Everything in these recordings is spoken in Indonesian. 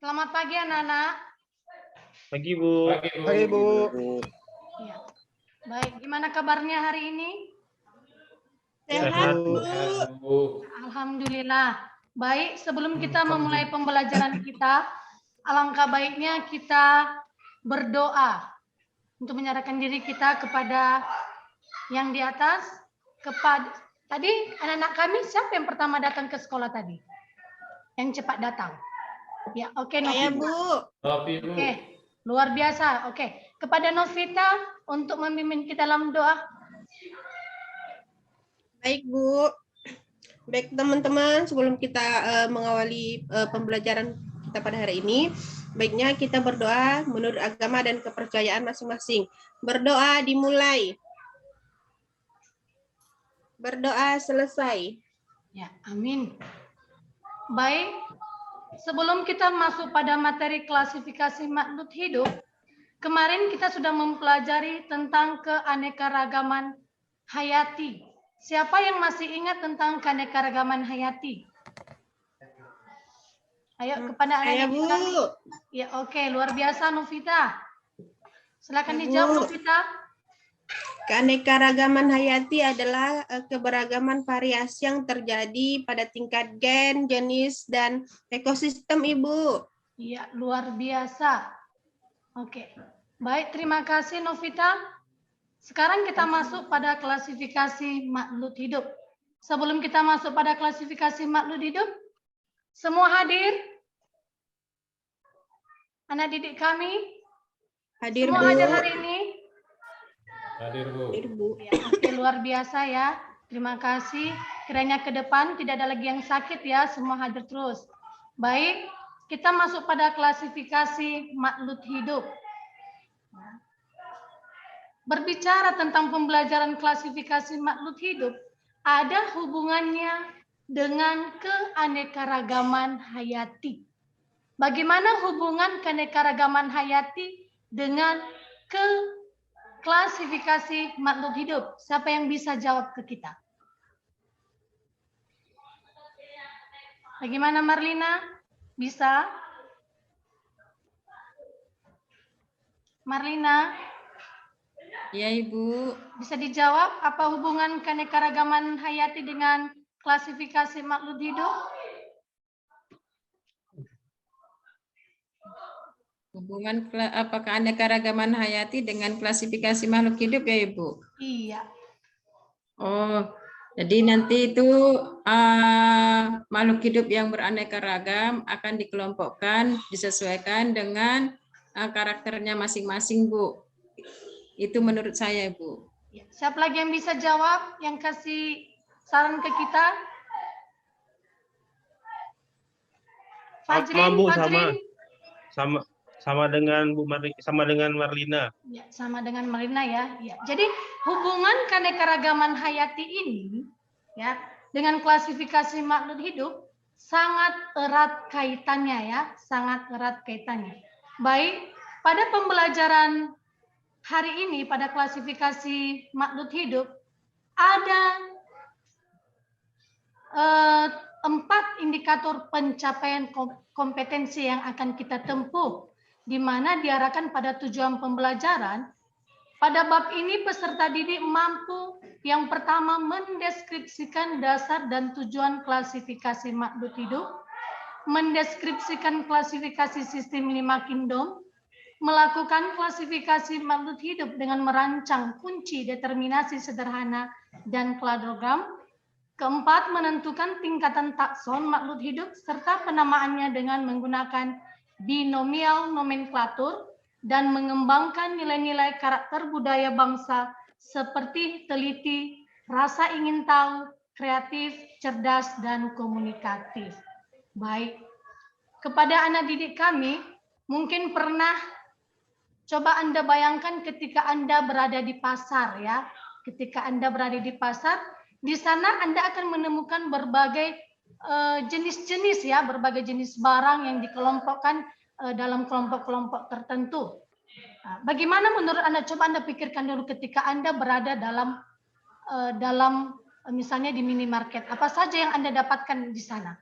Selamat pagi anak-anak. Pagi, Bu. Pagi, Bu. Ya. Baik, gimana kabarnya hari ini? Sehat, Bu. Alhamdulillah. Baik, sebelum kita memulai pembelajaran kita, alangkah baiknya kita berdoa untuk menyerahkan diri kita kepada yang di atas. Tadi anak-anak kami siapa yang pertama datang ke sekolah tadi? Yang cepat datang. Ya, oke, Saya, Novita. Bu. Oke, luar biasa. Oke, kepada Novita untuk memimpin kita dalam doa. Baik, Bu. Baik, teman-teman, sebelum kita mengawali pembelajaran kita pada hari ini, baiknya kita berdoa menurut agama dan kepercayaan masing-masing. Berdoa dimulai. Berdoa selesai. Ya, amin. Baik, sebelum kita masuk pada materi klasifikasi makhluk hidup, kemarin kita sudah mempelajari tentang keanekaragaman hayati. Siapa yang masih ingat tentang keanekaragaman hayati? Ayo kepada Saya, anak-anak Bu. kita. Ya, oke, luar biasa Novita. Silakan Ya, Bu. dijawab Novita. Keanekaragaman hayati adalah keberagaman variasi yang terjadi pada tingkat gen, jenis, dan ekosistem, Ibu. Iya, luar biasa. Oke. Baik, terima kasih Novita. Sekarang kita masuk pada klasifikasi makhluk hidup. Sebelum kita masuk pada klasifikasi makhluk hidup, semua hadir? Anak didik kami? Hadir, Semua Bu. hadir hari ini? Hadir, Bu. Ya, oke, luar biasa ya. Terima kasih. Kiranya ke depan tidak ada lagi yang sakit ya, semua hadir terus. Baik, kita masuk pada klasifikasi makhluk hidup. Berbicara tentang pembelajaran klasifikasi makhluk hidup, ada hubungannya dengan keanekaragaman hayati. Bagaimana hubungan keanekaragaman hayati dengan klasifikasi makhluk hidup? Siapa yang bisa jawab ke kita? Bagaimana Marlina? Bisa? Marlina? Ya, Ibu. Bisa dijawab apa hubungan keanekaragaman hayati dengan klasifikasi makhluk hidup? Hubungan apakah keanekaragaman hayati dengan klasifikasi makhluk hidup ya, Ibu? Iya. Oh, jadi nanti itu makhluk hidup yang beraneka ragam akan dikelompokkan disesuaikan dengan karakternya masing-masing, Bu. Itu menurut saya, Bu. Ya. Siapa lagi yang bisa jawab, yang kasih saran ke kita? Fajrin, Bu, Fajrin. sama dengan Bu sama dengan Marlina. Ya, sama dengan Marlina ya. Ya. Jadi hubungan keanekaragaman hayati ini ya dengan klasifikasi makhluk hidup sangat erat kaitannya ya, sangat erat kaitannya. Baik, pada pembelajaran hari ini pada klasifikasi makhluk hidup ada 4 indikator pencapaian kompetensi yang akan kita tempuh, di mana diarahkan pada tujuan pembelajaran. Pada bab ini peserta didik mampu yang pertama mendeskripsikan dasar dan tujuan klasifikasi makhluk hidup, mendeskripsikan klasifikasi sistem 5 kingdom, melakukan klasifikasi makhluk hidup dengan merancang kunci determinasi sederhana dan kladogram. Keempat, menentukan tingkatan takson makhluk hidup serta penamaannya dengan menggunakan binomial nomenklatur dan mengembangkan nilai-nilai karakter budaya bangsa seperti teliti, rasa ingin tahu, kreatif, cerdas, dan komunikatif. Baik, kepada anak didik kami, mungkin pernah coba Anda bayangkan ketika Anda berada di pasar ya. Ketika Anda berada di pasar, di sana Anda akan menemukan berbagai jenis-jenis ya, berbagai jenis barang yang dikelompokkan dalam kelompok-kelompok tertentu. Nah, bagaimana menurut Anda? Coba Anda pikirkan dulu ketika Anda berada dalam misalnya di minimarket. Apa saja yang Anda dapatkan di sana?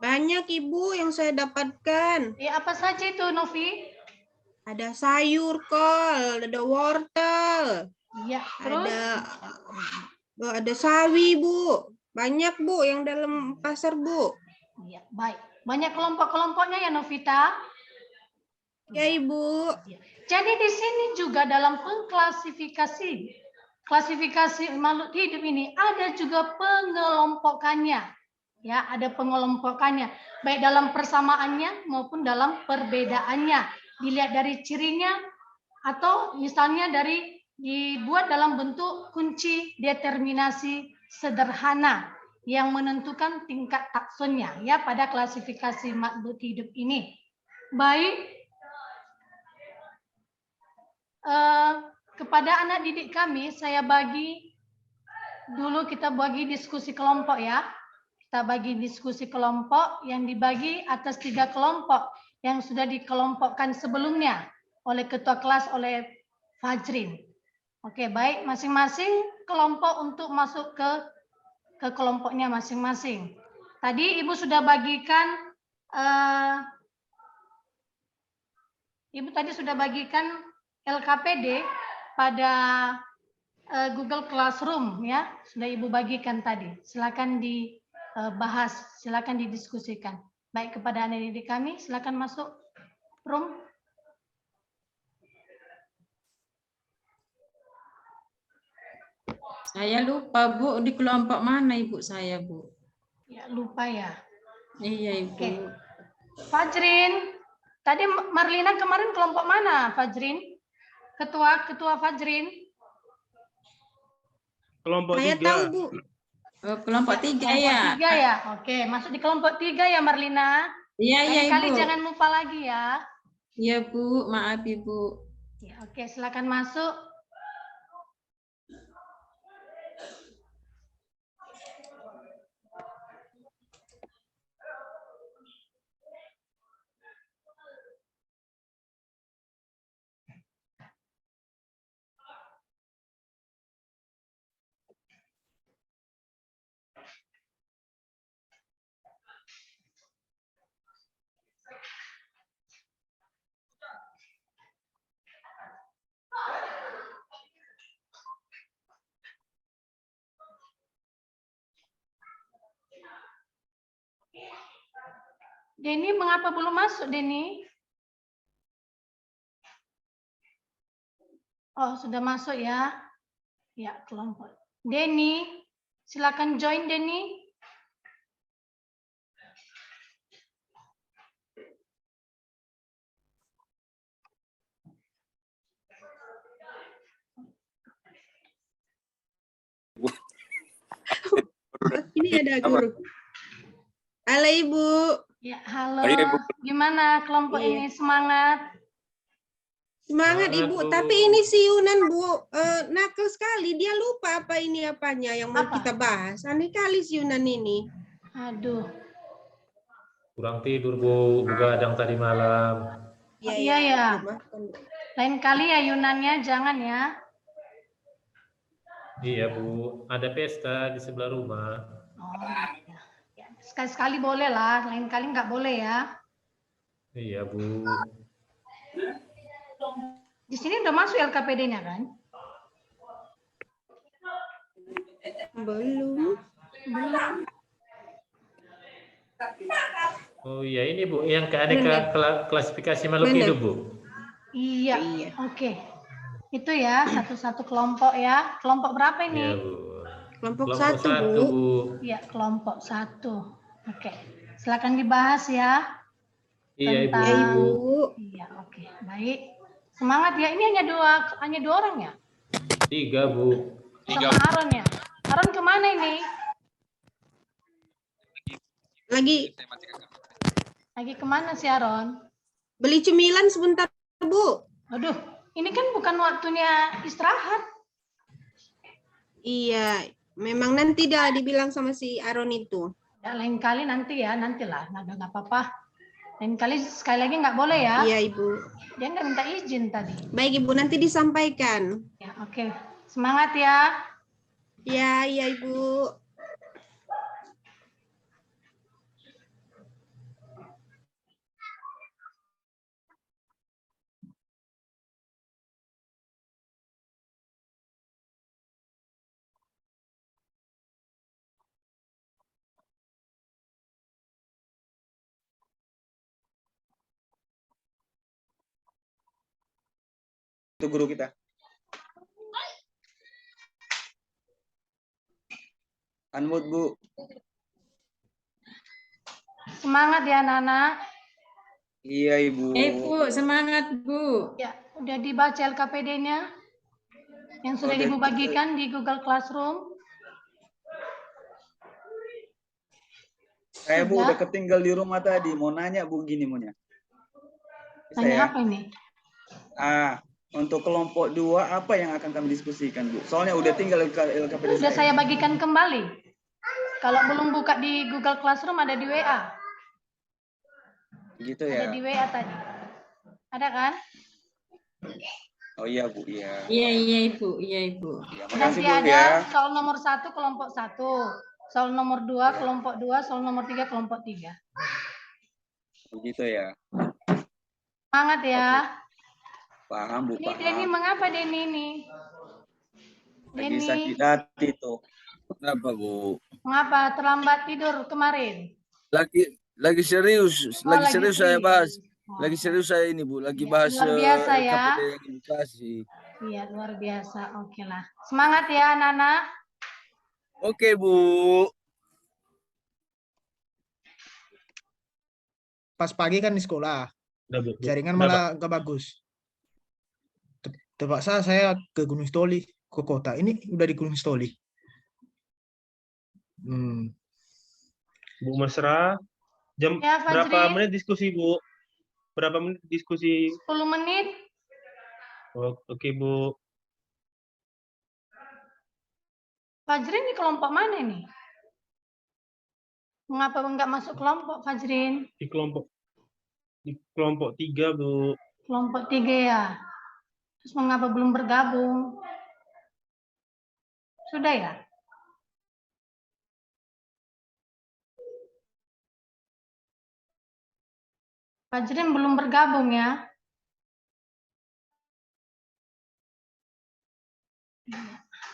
Banyak Ibu yang saya dapatkan. Apa saja itu, Novi? Ada sayur, kol, ada wortel, Iya, terus? ada sawi, Bu. Banyak, Bu, yang dalam pasar, Bu. Iya, baik. Banyak kelompok-kelompoknya ya, Novita? Ya, Ibu. Jadi di sini juga dalam klasifikasi makhluk hidup ini ada juga pengelompokannya. Ya, ada pengelompokannya, baik dalam persamaannya maupun dalam perbedaannya. Dilihat dari cirinya atau misalnya dibuat dalam bentuk kunci determinasi sederhana yang menentukan tingkat taksonnya ya pada klasifikasi makhluk hidup ini. Baik, kepada anak didik kami saya bagi dulu, kita bagi diskusi kelompok ya. Kita bagi diskusi kelompok yang dibagi atas 3 kelompok yang sudah dikelompokkan sebelumnya oleh ketua kelas, oleh Fajrin. Oke, baik, masing-masing kelompok untuk masuk ke kelompoknya masing-masing. Tadi Ibu sudah bagikan LKPD pada Google Classroom ya, sudah Ibu bagikan tadi. Silakan dibahas, silakan didiskusikan. Baik, kepada anak didik kami, silakan masuk room. Saya lupa, Bu, di kelompok mana Ibu saya, Bu? Ya, lupa ya. Iya, Ibu. Oke. Fajrin, tadi Marlina kemarin kelompok mana, Fajrin? Ketua Fajrin? Kelompok Saya 3. tahu, Bu. Oh, kelompok 3 Kelompok ya? 3 ya. Oke, masuk di kelompok 3 ya, Marlina. Iya, iya, Kali-kali Ibu. jangan lupa lagi ya. Iya, Bu. Maaf, Ibu. Ya, oke, silakan masuk. Denny, mengapa belum masuk, Denny? Oh, sudah masuk ya. Ya, kelompok. Denny, silakan join, Denny. Ini ada guru. Halo, Ibu. Ya, halo. Ayo, Ibu. Gimana kelompok Iya. ini? Semangat? Semangat, Semangat, Ibu. Bu. Tapi ini si Yunan, Bu, nakal sekali. Dia lupa apa ini apanya yang mau Apa? kita bahas. Aneh kali si Yunan ini. Aduh. Kurang tidur, Bu. Begadang tadi malam. Iya, ya. Bu, maafkan, Bu. Lain kali ya Yunannya, jangan ya. Iya, Bu. Ada pesta di sebelah rumah. Oh, ya. Ya, sekali-sekali boleh lah, lain kali nggak boleh ya. Iya, Bu. Di sini udah masuk LKPD-nya kan? Belum. Oh iya, ini Bu, yang keaneka klasifikasi makhluk Benar. hidup, Bu. Iya. Iya. Oke. Itu ya, satu-satu kelompok ya. Kelompok berapa Iya, ini? Bu. Kelompok Kelompok 1, Bu. Bu. Iya, kelompok 1. Oke. Silakan dibahas ya. Iya, Ibu. Ya, Ibu. Iya, oke. Baik. Semangat ya. Ini hanya dua orang ya? 3, Bu. Sama Aaron ya. Aaron kemana ini? Lagi kemana sih Aaron? Beli cemilan sebentar, Bu. Aduh, ini kan bukan waktunya istirahat. Iya, memang nanti dah dibilang sama si Aaron itu. Ya, lain kali nanti ya, nantilah. Nggak apa-apa. Lain kali sekali lagi nggak boleh ya. Iya, Ibu. Dia nggak minta izin tadi. Baik, Ibu, nanti disampaikan. Ya, oke. Semangat ya. Ya, iya, Ibu. itu guru kita. Unmute, Bu. Semangat ya anak-anak. Iya, Ibu. Bu, semangat Bu. Ya, udah dibaca LKPD-nya yang sudah Udah Ibu bagikan di Google Classroom. Saya Bu Sudah? udah ketinggal di rumah tadi. Mau nanya Bu gini maunya. Tanya apa ini? Untuk kelompok 2 apa yang akan kami diskusikan Bu? Soalnya udah tinggal LKPD Sudah saya bagikan kembali. Kalau belum buka di Google Classroom ada di WA. Gitu Ada ya. di WA tadi. Ada kan? Oh iya Bu, iya. Iya Ibu, iya Ibu. Ya, makasih Nanti Bu ada ya. soal nomor 1 kelompok 1, soal nomor 2 kelompok 2, soal nomor 3 kelompok 3. Begitu ya. Semangat ya. Paham Bu, Ini Denny, paham. mengapa Denny ini? Lagi Denny, sakit hati tuh. Kenapa Bu? mengapa terlambat tidur kemarin? Lagi serius, Oh, lagi serius saya bahas. Oh, Lagi serius saya ini Bu, lagi Iya, bahas luar biasa ya. LKPD yang edukasi. Iya, luar biasa. Oke lah. Semangat ya anak-anak. Oke Bu. Pas pagi kan di sekolah, Udah, Bu. jaringan Udah, Pak. malah gak bagus. Terpaksa saya ke Gunung Stoli, ke kota. Ini udah di Gunung Stoli. Bu Mesra, jam Ya, Fajri. berapa menit diskusi Bu? Berapa menit diskusi? 10 menit. Oh, oke Bu. Fajrin di kelompok mana nih? Mengapa enggak masuk kelompok, Fajrin? Di kelompok 3 Bu. Kelompok 3 ya. Terus mengapa belum bergabung? Sudah ya? Fajrin belum bergabung ya?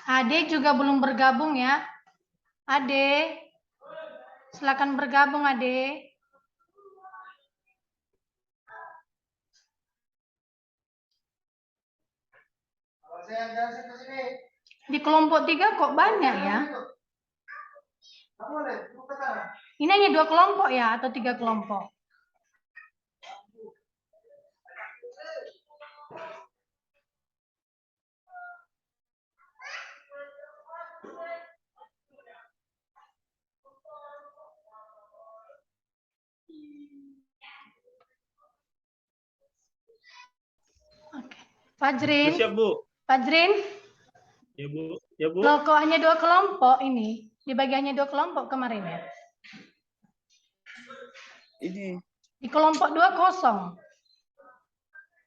Ade juga belum bergabung ya? Ade, silakan bergabung Ade. Di kelompok 3 kok banyak ya? Ini hanya 2 kelompok ya atau 3 kelompok? Oke. Fajrin. Udah siap Bu? Fajrin. Ya Bu. Ya Bu. Loh, kok hanya 2 kelompok ini? Dibagi hanya 2 kelompok kemarin ya? Ini Di kelompok 2 kosong.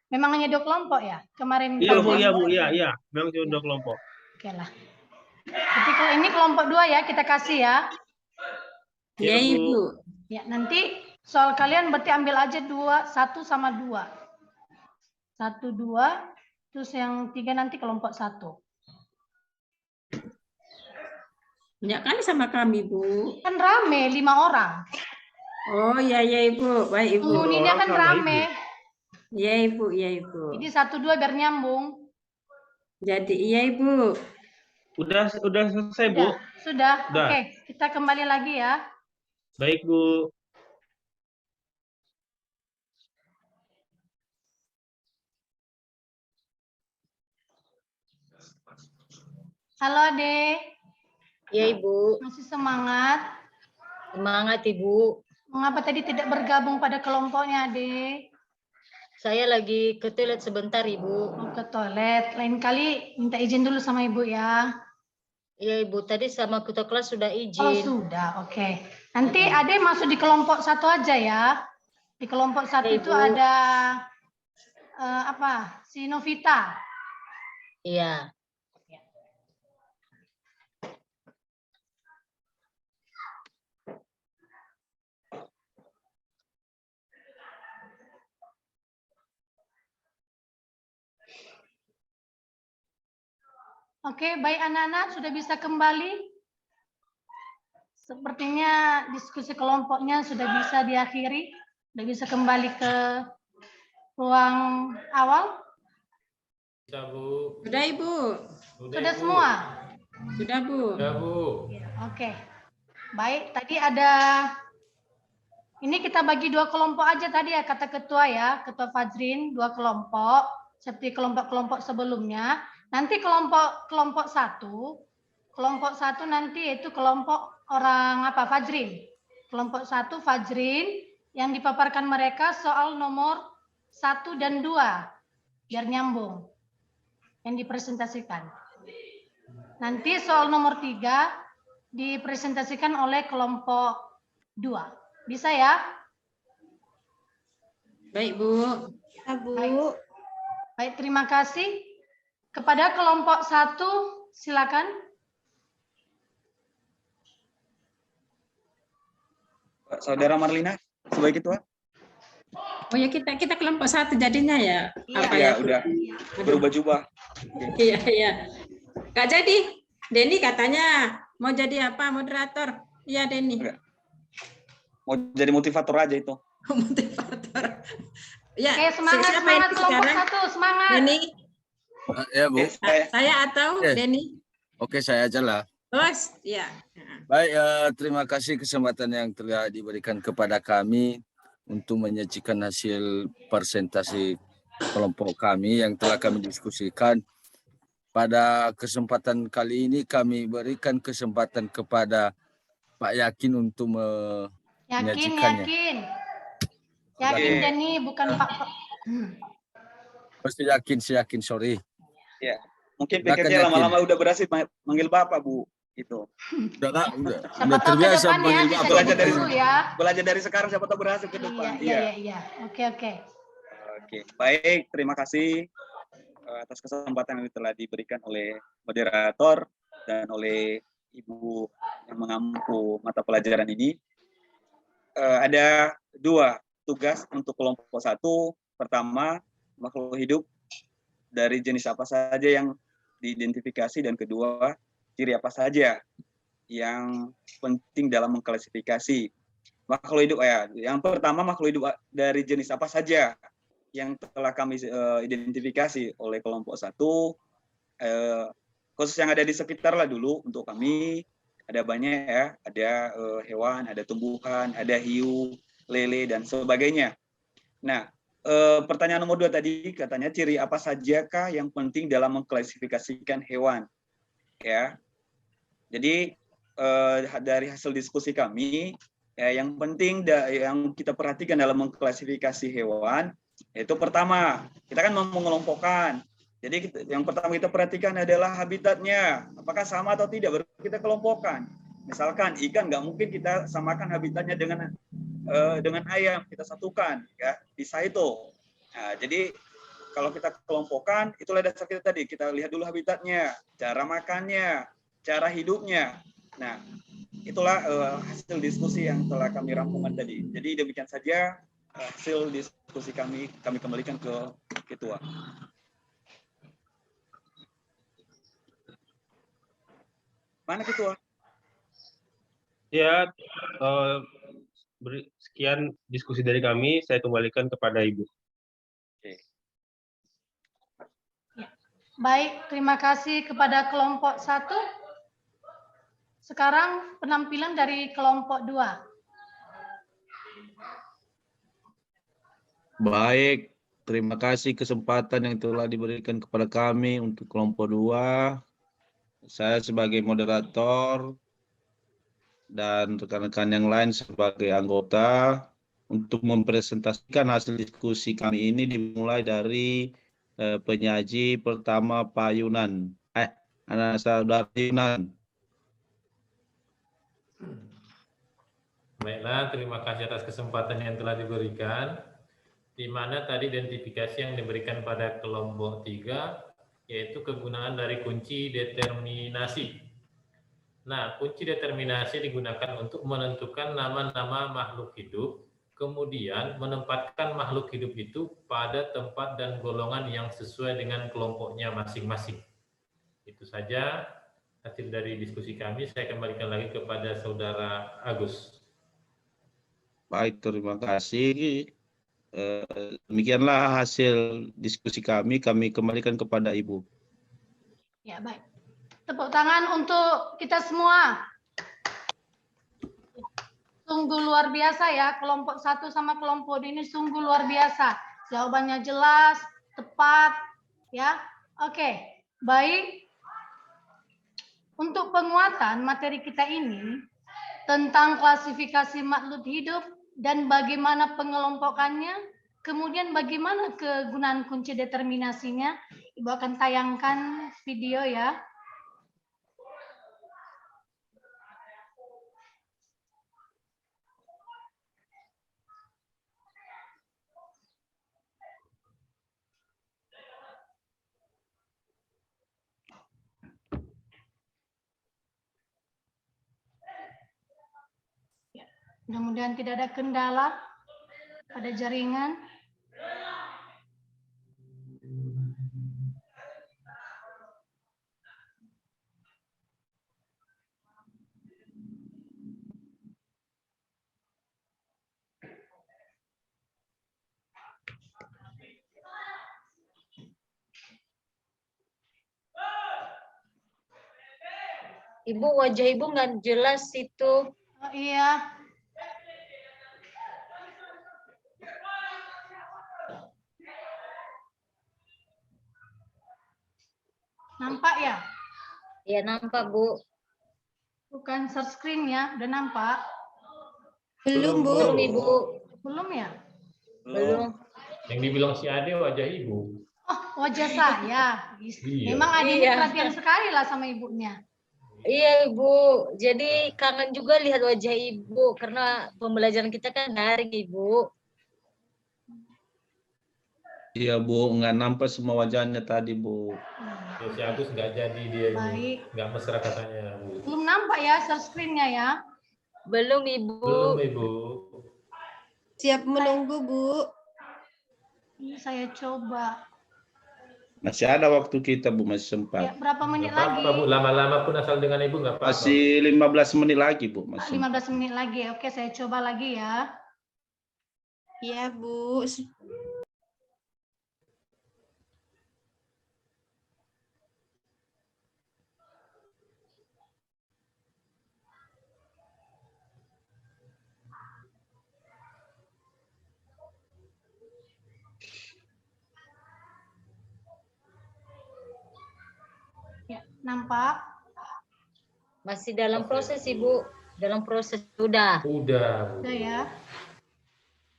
Memang hanya 2 kelompok ya? Kemarin. Iya Bu, kemarin. iya Bu, iya, iya. Memang cuma 2 kelompok. Oke lah. Jadi kalau ini kelompok 2 ya, kita kasih ya. Iya Iya, Bu. Ibu. Ya, nanti soal kalian berarti ambil aja 1 sama 2. 1, 2, terus yang 3 nanti kelompok 1. Ya kan sama kami Bu. Kan rame 5 orang. Oh iya Ibu, baik Ibu. Penghuninya kan Sama, rame. Iya Ibu, iya Ibu. Jadi 1, 2 biar nyambung. Jadi iya Ibu. Udah selesai Bu. Sudah. Udah. Oke, kita kembali lagi ya. Baik Bu. Halo Ade, Ya Ibu, masih semangat? semangat Ibu. Mengapa tadi tidak bergabung pada kelompoknya Ade? Saya lagi ke toilet sebentar Ibu. Mau ke toilet, lain kali minta izin dulu sama Ibu ya. Ya Ibu, tadi sama ketua kelas sudah Oh izin. sudah, oke. Nanti Ade masuk di kelompok 1 aja ya. Di kelompok 1 Ya, itu Ibu. ada si Novita. Iya. Oke, baik anak-anak sudah bisa kembali. Sepertinya diskusi kelompoknya sudah bisa diakhiri. Sudah bisa kembali ke ruang awal. Bisa, Bu. Sudah, Ibu. Sudah Bu. semua? Sudah, Bu. Sudah, Bu. Oke. Baik, tadi ada ini kita bagi 2 kelompok aja tadi ya kata ketua ya, Ketua Fajrin 2 kelompok seperti kelompok-kelompok sebelumnya. Nanti kelompok 1 nanti itu kelompok orang apa Fajrin. Kelompok 1 Fajrin yang dipaparkan mereka soal nomor 1 dan 2 biar nyambung yang dipresentasikan. Nanti soal nomor 3 dipresentasikan oleh kelompok 2. Bisa ya? Baik, Bu. Ya, Bu. Baik, terima kasih. Kepada kelompok 1, silakan. Saudara Marlina, sebagai ketua. Oh ya, kita kelompok 1 jadinya ya. Apa Ya, ya? udah berubah-ubah. Iya, iya. Nggak jadi. Denny katanya mau jadi apa? Moderator. Iya, Denny. Mau jadi motivator aja itu. Motivator. Ya, Oke, semangat, siapa semangat ini kelompok sekarang? 1, semangat. Denny, Ya, Bu. saya atau Oke. Denny? Oke, saya aja lah. Bos, ya. Baik, terima kasih kesempatan yang telah diberikan kepada kami untuk menyajikan hasil presentasi kelompok kami yang telah kami diskusikan. Pada kesempatan kali ini kami berikan kesempatan kepada Pak Yakin untuk menyajikannya. Yakin Denny, bukan Pak. Pasti yakin, sorry. Ya, mungkin Silakan, PKC Yakin. lama-lama udah berhasil manggil Bapak, Bu. Itu. Siapa tahu ke terbiasa depan ya panggil bisa Bapak. jadi Belajar dari guru ya. Belajar dari sekarang siapa tahu berhasil ke depan. Iya. Oke. Oke, baik. Terima kasih atas kesempatan yang telah diberikan oleh moderator dan oleh Ibu yang mengampu mata pelajaran ini. Ada 2 tugas untuk kelompok 1. Pertama, makhluk hidup dari jenis apa saja yang diidentifikasi, dan kedua, ciri apa saja yang penting dalam mengklasifikasi makhluk hidup. Yang pertama, makhluk hidup dari jenis apa saja yang telah kami identifikasi oleh kelompok 1, khusus yang ada di sekitar lah dulu untuk kami. Ada banyak ya, ada hewan, ada tumbuhan, ada hiu, lele, dan sebagainya. Nah, pertanyaan nomor 2 tadi katanya ciri apa sajakah yang penting dalam mengklasifikasikan hewan? Ya, jadi dari hasil diskusi kami, yang penting yang kita perhatikan dalam mengklasifikasi hewan, yaitu pertama, kita kan mengelompokkan. Jadi yang pertama kita perhatikan adalah habitatnya, apakah sama atau tidak, baru kita kelompokkan. Misalkan ikan nggak mungkin kita samakan habitatnya dengan ayam, kita satukan, ya bisa itu. Nah, jadi kalau kita kelompokkan, itulah dasar kita tadi. Kita lihat dulu habitatnya, cara makannya, cara hidupnya. Nah, itulah hasil diskusi yang telah kami rampungkan tadi. Jadi demikian saja hasil diskusi kami kembalikan ke ketua. Mana ketua? Ya, sekian diskusi dari kami, saya kembalikan kepada Ibu. Baik, terima kasih kepada kelompok 1. Sekarang penampilan dari kelompok 2. Baik, terima kasih kesempatan yang telah diberikan kepada kami untuk kelompok 2. Saya sebagai moderator dan rekan-rekan yang lain sebagai anggota untuk mempresentasikan hasil diskusi kami ini dimulai dari penyaji pertama Pak Yunan. Anak saudara Yunan. Baiklah, terima kasih atas kesempatan yang telah diberikan. Di mana tadi identifikasi yang diberikan pada kelompok 3, yaitu kegunaan dari kunci determinasi. Nah, kunci determinasi digunakan untuk menentukan nama-nama makhluk hidup, kemudian menempatkan makhluk hidup itu pada tempat dan golongan yang sesuai dengan kelompoknya masing-masing. Itu saja hasil dari diskusi kami. Saya kembalikan lagi kepada Saudara Agus. Baik, terima kasih. Demikianlah hasil diskusi kami kembalikan kepada Ibu. Ya, baik. Tepuk tangan untuk kita semua. Sungguh luar biasa ya, kelompok 1 sama kelompok 2 ini sungguh luar biasa. Jawabannya jelas, tepat, ya. Oke, baik. Untuk penguatan materi kita ini tentang klasifikasi makhluk hidup dan bagaimana pengelompokannya, kemudian bagaimana kegunaan kunci determinasinya, Ibu akan tayangkan video ya. Mudah-mudahan tidak ada kendala pada jaringan. Ibu, wajah Ibu nggak jelas itu. Oh, iya. Nampak ya? Ya, nampak, Bu. Bukan share screen ya, udah nampak? Belum, Bu. Belum, Ibu. Belum ya? Belum. Yang dibilang si Ade wajah Ibu. Oh, wajah saya. Iya. Memang adiknya Iya. perhatian sekali lah sama ibunya. Iya, Ibu. Jadi kangen juga lihat wajah Ibu karena pembelajaran kita kan daring, Ibu. Iya Bu, nggak nampak semua wajahnya tadi Bu. Ya, si Agus nggak jadi dia ini. Baik. Nggak mesra katanya, Bu. Belum nampak ya share screen-nya ya? Belum, Ibu. Belum, Ibu. Siap menunggu, Bu. Ini saya coba. Masih ada waktu kita Bu, masih Ya, sempat. berapa menit Nggak apa-apa, lagi? Bu. Lama-lama pun asal dengan Ibu nggak apa-apa. Masih 15 menit lagi Bu, masih. 15 menit lagi. Oke, saya coba lagi ya. Iya, Bu. Ya, nampak? Masih dalam proses, Ibu. Dalam proses. Sudah. Udah, Bu. Udah ya.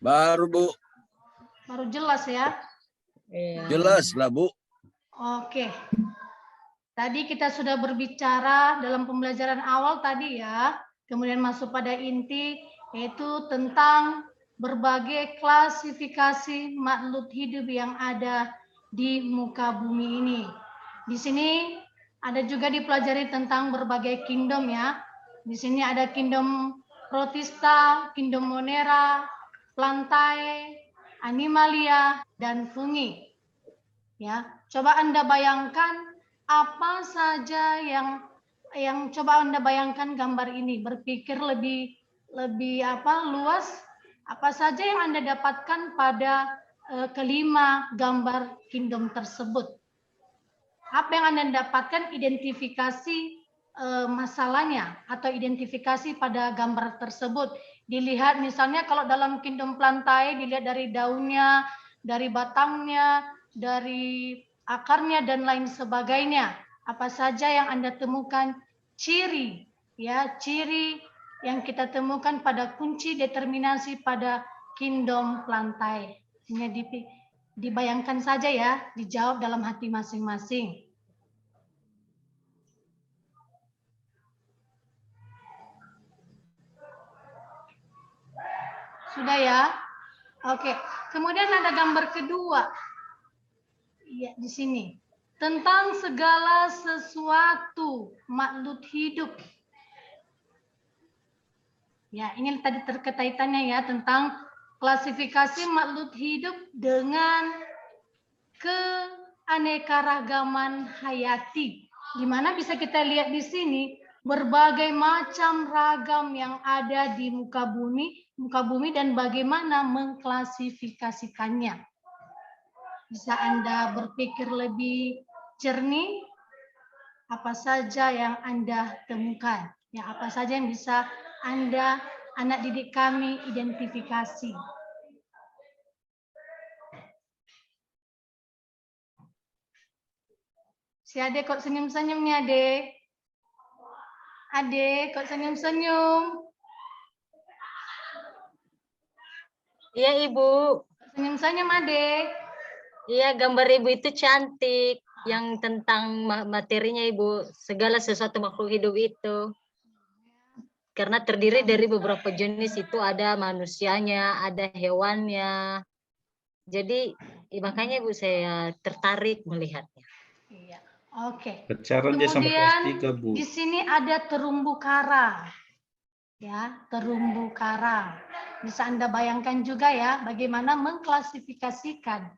Baru Bu, Baru jelas ya. Iya. jelas lah Bu. Oke. Tadi kita sudah berbicara dalam pembelajaran awal tadi ya, kemudian masuk pada inti yaitu tentang berbagai klasifikasi makhluk hidup yang ada di muka bumi ini. Di sini ada juga dipelajari tentang berbagai kingdom ya. Di sini ada kingdom Protista, kingdom Monera, Plantae, Animalia, dan Fungi. Ya, coba Anda bayangkan apa saja yang coba Anda bayangkan gambar ini, berpikir lebih luas, apa saja yang Anda dapatkan pada kelima gambar kingdom tersebut. Apa yang Anda dapatkan, identifikasi masalahnya atau identifikasi pada gambar tersebut. Dilihat misalnya kalau dalam kingdom Plantae dilihat dari daunnya, dari batangnya, dari akarnya dan lain sebagainya. Apa saja yang Anda temukan ciri ya, ciri yang kita temukan pada kunci determinasi pada kingdom Plantae. Hanya dibayangkan saja ya, dijawab dalam hati masing-masing. Sudah ya? Oke. Kemudian ada gambar kedua. Iya, di sini. Tentang segala sesuatu makhluk hidup. Ya, ini tadi terkaitannya ya tentang klasifikasi makhluk hidup dengan keanekaragaman hayati. Di mana bisa kita lihat di sini berbagai macam ragam yang ada di muka bumi dan bagaimana mengklasifikasikannya. Bisa Anda berpikir lebih jernih, apa saja yang Anda temukan, ya apa saja yang bisa Anda, anak didik kami, identifikasi. Si Ade kok senyum-senyum nih, Ade? Ade kok senyum-senyum? Iya, Ibu. Senyum-senyum, Ade. Iya, gambar Ibu itu cantik. Yang tentang materinya, Ibu. Segala sesuatu makhluk hidup itu. Karena terdiri dari beberapa jenis, itu ada manusianya, ada hewannya. Jadi makanya Ibu saya tertarik melihatnya. Iya, oke. Pacaran dia sampai kelas Kemudian 3, Bu. di sini ada terumbu karang. Ya, terumbu karang. Bisa Anda bayangkan juga ya bagaimana mengklasifikasikan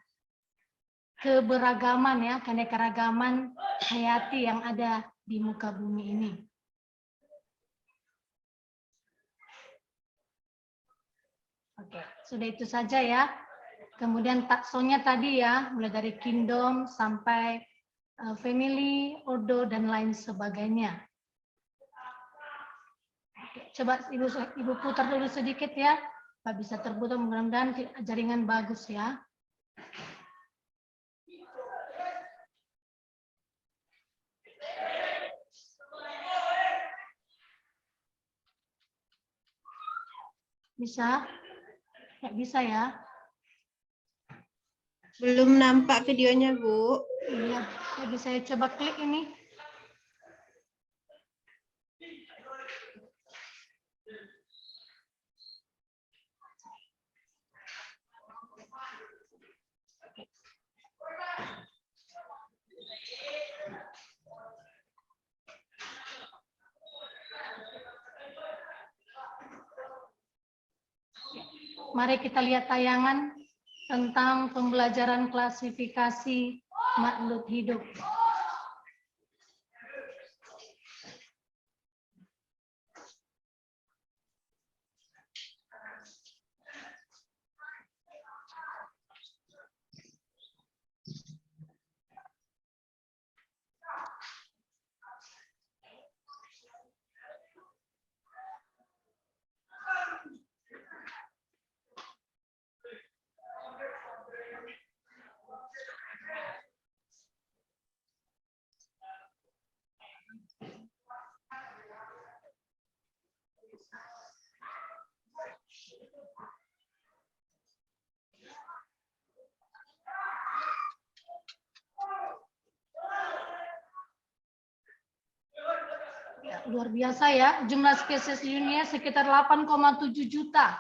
keberagaman ya, keanekaragaman hayati yang ada di muka bumi ini. Oke, sudah itu saja ya. Kemudian taksonya tadi ya, mulai dari kingdom sampai family, ordo, dan lain sebagainya. Oke, coba Ibu putar dulu sedikit ya. Pak bisa terputar, mudah-mudahan jaringan bagus ya. Bisa? Nggak bisa ya? Belum nampak videonya, Bu. Iya, jadi saya coba klik ini. Mari kita lihat tayangan tentang pembelajaran klasifikasi makhluk hidup. Ya, luar biasa ya, jumlah spesies di dunia sekitar 8,7 juta.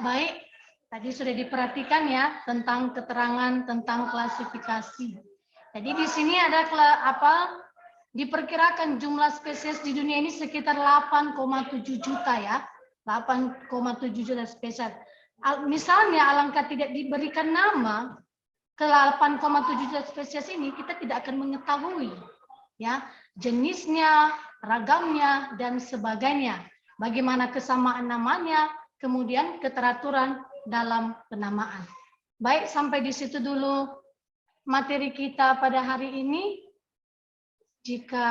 Baik, tadi sudah diperhatikan ya tentang keterangan tentang klasifikasi. Jadi di sini ada diperkirakan jumlah spesies di dunia ini sekitar 8,7 juta ya. 8,7 juta spesies. Misalnya alangkah tidak diberikan nama ke 8,7 juta spesies ini, kita tidak akan mengetahui ya jenisnya, ragamnya dan sebagainya. Bagaimana kesamaan namanya, kemudian keteraturan dalam penamaan. Baik, sampai di situ dulu materi kita pada hari ini. Jika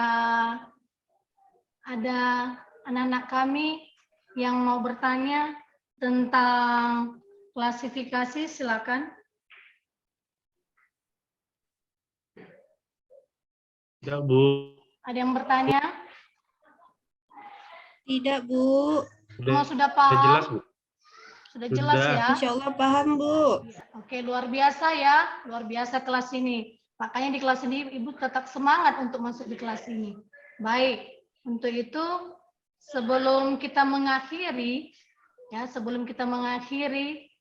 ada anak-anak kami yang mau bertanya tentang klasifikasi, silakan. Ya, Bu. Ada yang bertanya? Tidak, Bu. Sudah paham? Sudah jelas, Bu? Sudah jelas ya? Insya Allah paham, Bu. Oke, luar biasa ya. Luar biasa kelas ini. Makanya di kelas ini Ibu tetap semangat untuk masuk di kelas ini. Baik, untuk itu sebelum kita mengakhiri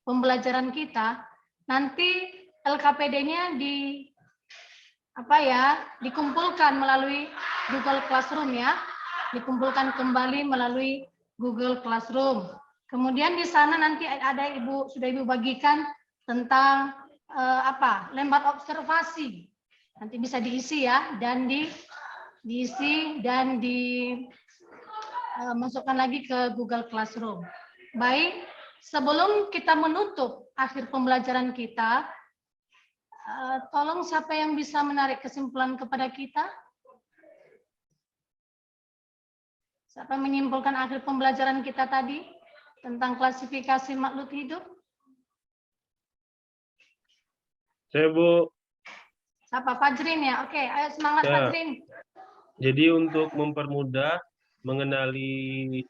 pembelajaran kita, nanti LKPD-nya dikumpulkan melalui Google Classroom ya. Dikumpulkan kembali melalui Google Classroom. Kemudian di sana nanti ada sudah Ibu bagikan tentang lembar observasi. Nanti bisa diisi ya dan diisi dan masukkan lagi ke Google Classroom. Baik, sebelum kita menutup akhir pembelajaran kita, tolong siapa yang bisa menarik kesimpulan kepada kita? Siapa yang menyimpulkan akhir pembelajaran kita tadi tentang klasifikasi makhluk hidup? Saya, Bu. Siapa? Fajrin ya? Oke, ayo semangat Ya. Fajrin. Jadi untuk mempermudah mengenali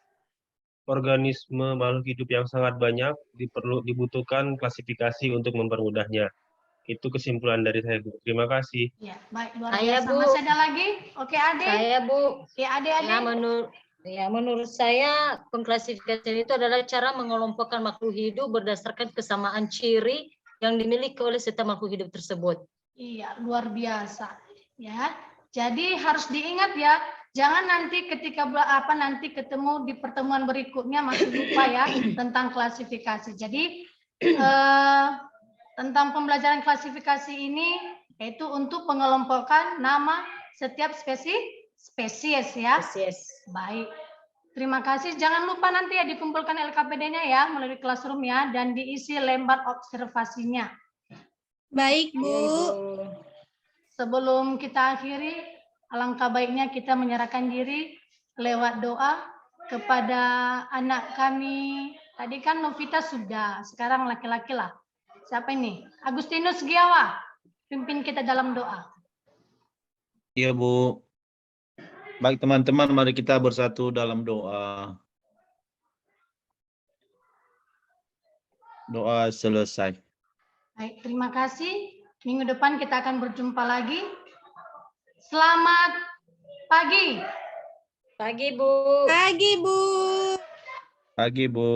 organisme makhluk hidup yang sangat banyak, dibutuhkan klasifikasi untuk mempermudahnya. Itu kesimpulan dari saya, Bu. Terima kasih. Ya, baik, luar Saya, biasa. Bu. Masih ada lagi? Oke, Ade. Saya, Bu. Oke, Ade. Menurut saya pengklasifikasian itu adalah cara mengelompokkan makhluk hidup berdasarkan kesamaan ciri yang dimiliki oleh setiap makhluk hidup tersebut. Iya, luar biasa. Ya, jadi harus diingat ya, jangan nanti ketika nanti ketemu di pertemuan berikutnya masih lupa ya tentang klasifikasi. Jadi tentang pembelajaran klasifikasi ini yaitu untuk pengelompokan nama setiap spesies ya. Spesies. Baik. Terima kasih. Jangan lupa nanti ya dikumpulkan LKPD-nya ya melalui Classroom ya dan diisi lembar observasinya. Baik, Bu. Sebelum kita akhiri, alangkah baiknya kita menyerahkan diri lewat doa kepada anak kami. Tadi kan Novita sudah, sekarang laki-laki lah. Siapa ini? Agustinus Giawa, pimpin kita dalam doa. Iya, Bu. Baik, teman-teman, mari kita bersatu dalam doa. Doa selesai. Baik, terima kasih. Minggu depan kita akan berjumpa lagi. Selamat pagi. Pagi, Bu. Pagi, Bu. Pagi, Bu.